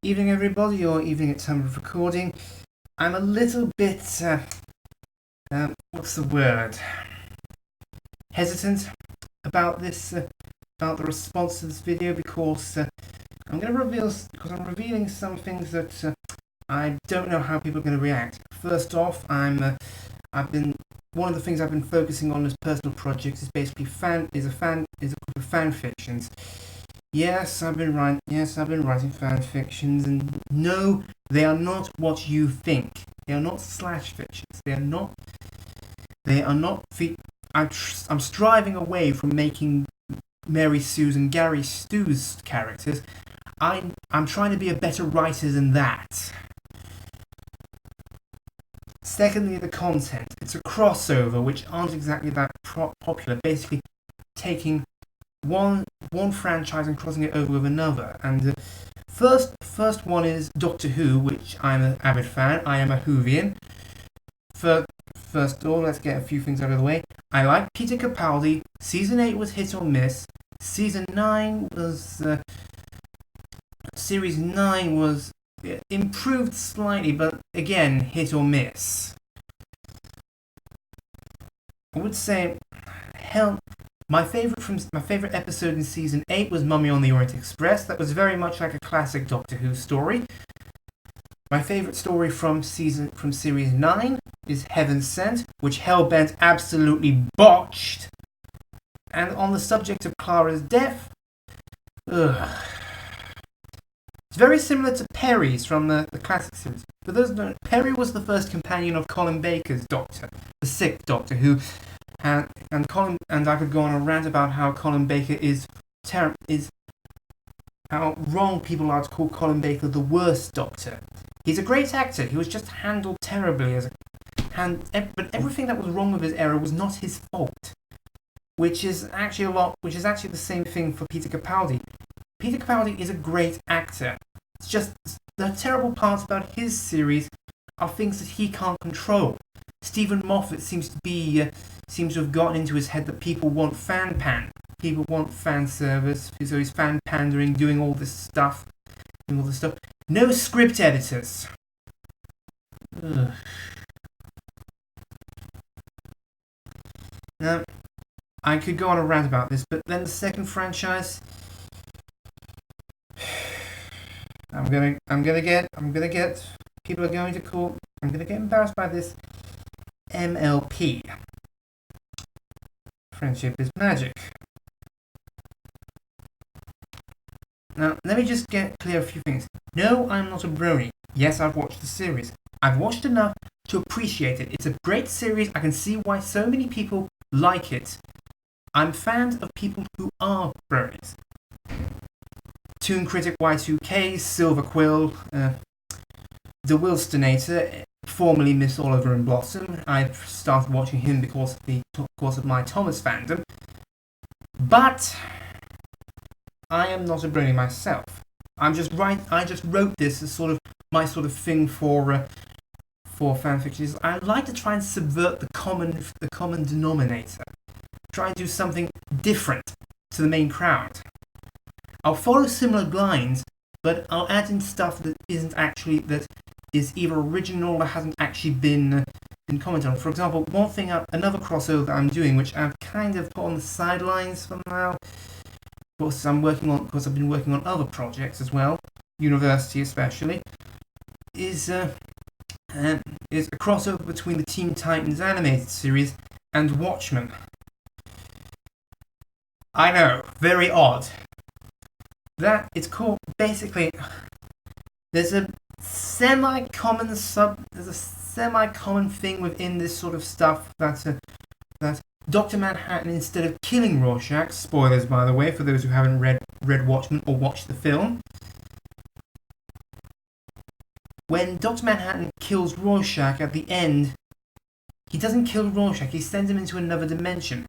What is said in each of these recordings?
Evening, everybody, or evening at time of recording. I'm a little bit, what's the word? Hesitant about this, about the response to this video because I'm revealing some things that I don't know how people are going to react. First off, one of the things I've been focusing on as personal projects is basically a group of fan fictions. Yes, I've been writing fan fictions, and no, they are not what you think. They are not slash fictions. They are not. I'm striving away from making Mary Sue's and Gary Stu's characters. I'm trying to be a better writer than that. Secondly, the content. It's a crossover, which aren't exactly that popular. Basically, taking one franchise and crossing it over with another. And the first one is Doctor Who, which I'm an avid fan. I am a Whovian. First of all, let's get a few things out of the way. I like Peter Capaldi. Season 8 was hit or miss. Series 9 was improved slightly, but again, hit or miss. I would say, my favourite episode in Season 8 was Mummy on the Orient Express. That was very much like a classic Doctor Who story. My favourite story from Series 9 is Heaven Sent, which Hellbent absolutely botched. And on the subject of Clara's death, it's very similar to Perry's from the classic series. For those who don't know, Perry was the first companion of Colin Baker's Doctor, the Sixth Doctor, who... And I could go on a rant about how Colin Baker how wrong people are to call Colin Baker the worst Doctor. He's a great actor. He was just handled terribly but everything that was wrong with his era was not his fault. Which is actually the same thing for Peter Capaldi. Peter Capaldi is a great actor. It's just the terrible parts about his series are things that he can't control. Stephen Moffat seems to have gotten into his head that people want people want fan service, so he's fan pandering, doing all this stuff. No script editors. Ugh. Now, I could go on a rant about this, but then the second franchise, I'm gonna get embarrassed by this. MLP. Friendship is magic. Now, let me just get clear a few things. No, I'm not a brony. Yes, I've watched the series. I've watched enough to appreciate it. It's a great series. I can see why so many people like it. I'm fans of people who are bronies. Toon Critic Y2K, Silver Quill, The Wilstonator, formerly Miss Oliver and Blossom. I started watching him because of my Thomas fandom. But I am not a brony myself. I just wrote this as sort of my sort of thing for fanfiction. I like to try and subvert the common denominator. Try and do something different to the main crowd. I'll follow similar lines, but I'll add in stuff that is either original or hasn't actually been commented on. For example, another crossover that I'm doing, which I've kind of put on the sidelines for now, because I've been working on other projects as well, university especially, is a crossover between the Teen Titans animated series and Watchmen. I know, very odd. That it's called basically. There's a semi-common thing within this sort of stuff that Dr. Manhattan, instead of killing Rorschach, spoilers by the way for those who haven't read Watchmen or watched the film, when Dr. Manhattan kills Rorschach at the end, he doesn't kill Rorschach, he sends him into another dimension.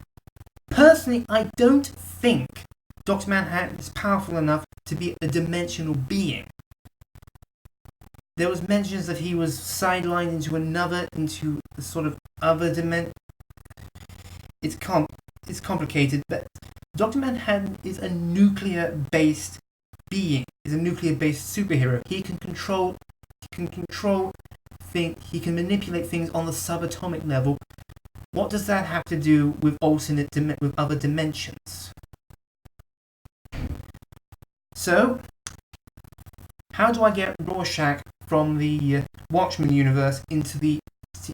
Personally, I don't think Dr. Manhattan is powerful enough to be a dimensional being. There was mentions that he was sidelined into a sort of other dimension. It's complicated, but Dr. Manhattan is a nuclear-based being is a nuclear-based superhero. He can control things. He can manipulate things on the subatomic level. What does that have to do with with other dimensions? So, how do I get Rorschach from the Watchmen universe into the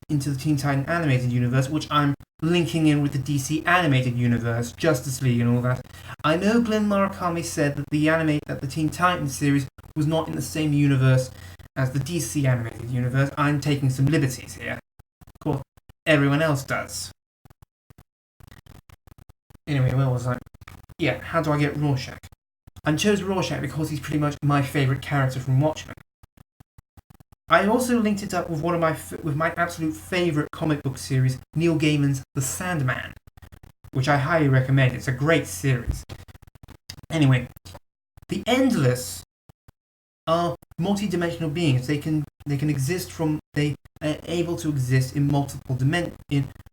Teen Titan animated universe, which I'm linking in with the DC animated universe, Justice League and all that? I know Glenn Murakami said that the Teen Titans series was not in the same universe as the DC animated universe. I'm taking some liberties here. Of course, everyone else does. Anyway, where was I? Yeah, how do I get Rorschach? I chose Rorschach because he's pretty much my favourite character from Watchmen. I also linked it up with with my absolute favourite comic book series, Neil Gaiman's The Sandman, which I highly recommend. It's a great series. Anyway, the Endless are multi-dimensional beings. They are able to exist in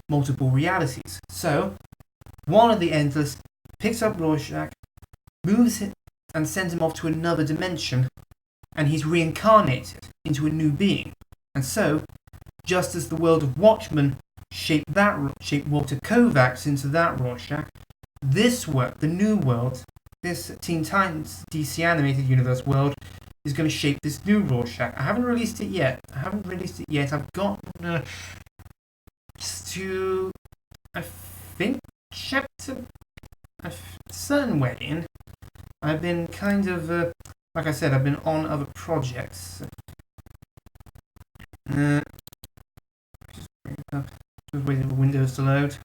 multiple realities. So, one of the Endless picks up Rorschach, moves it, and sends him off to another dimension, and he's reincarnated into a new being. And so, just as the world of Watchmen shaped Walter Kovacs into that Rorschach, the new world, this Teen Titans DC animated universe world, is going to shape this new Rorschach. I haven't released it yet. I've got to, I think, chapter a certain way in. I've been kind of, like I said, I've been on other projects. Just waiting for Windows to load.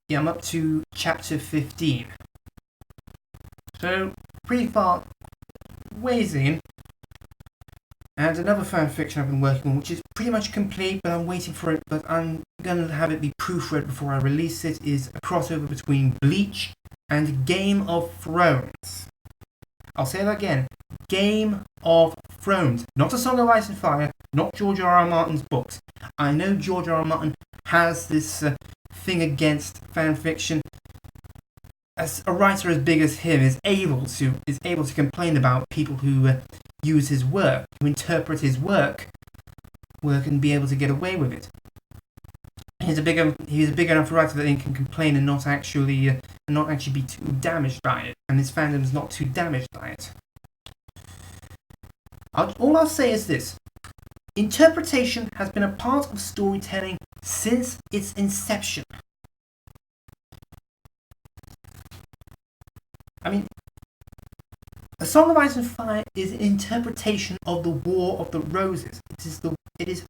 Yeah, I'm up to chapter 15. So, pretty far ways in. And another fan fiction I've been working on, which is pretty much complete, but I'm waiting for it, but I'm going to have it be proofread before I release it, is a crossover between Bleach and Game of Thrones. I'll say that again. Game of Thrones. Not A Song of Ice and Fire, not George R. R. Martin's books. I know George R. R. Martin has this thing against fan fiction. As a writer as big as him is able to complain about people who use his work, who interpret his work and be able to get away with it. He's a big enough writer that he can complain and not actually be too damaged by it, and his fandom is not too damaged by it. All I'll say is this: interpretation has been a part of storytelling since its inception. I mean, A Song of Ice and Fire is an interpretation of the War of the Roses. It is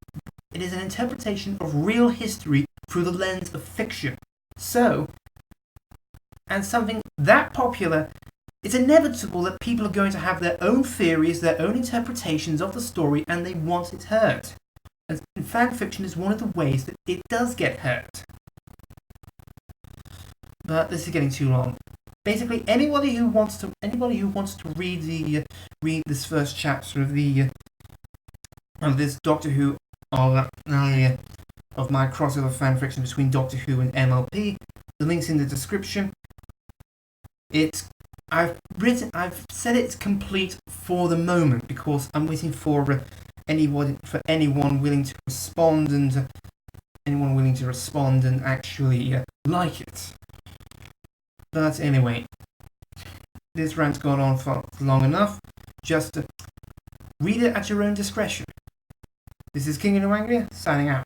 an interpretation of real history through the lens of fiction. So, and something that popular, it's inevitable that people are going to have their own theories, their own interpretations of the story, and they want it heard. And fan fiction is one of the ways that it does get heard. But this is getting too long. Basically, anybody who wants to read this first chapter of this Doctor Who, of my crossover fan fiction between Doctor Who and MLP, the link's in the description. I've said it's complete for the moment because I'm waiting for anyone willing to respond and actually like it. But anyway, this rant's gone on for long enough. Just read it at your own discretion. This is King of New Anglia, signing out.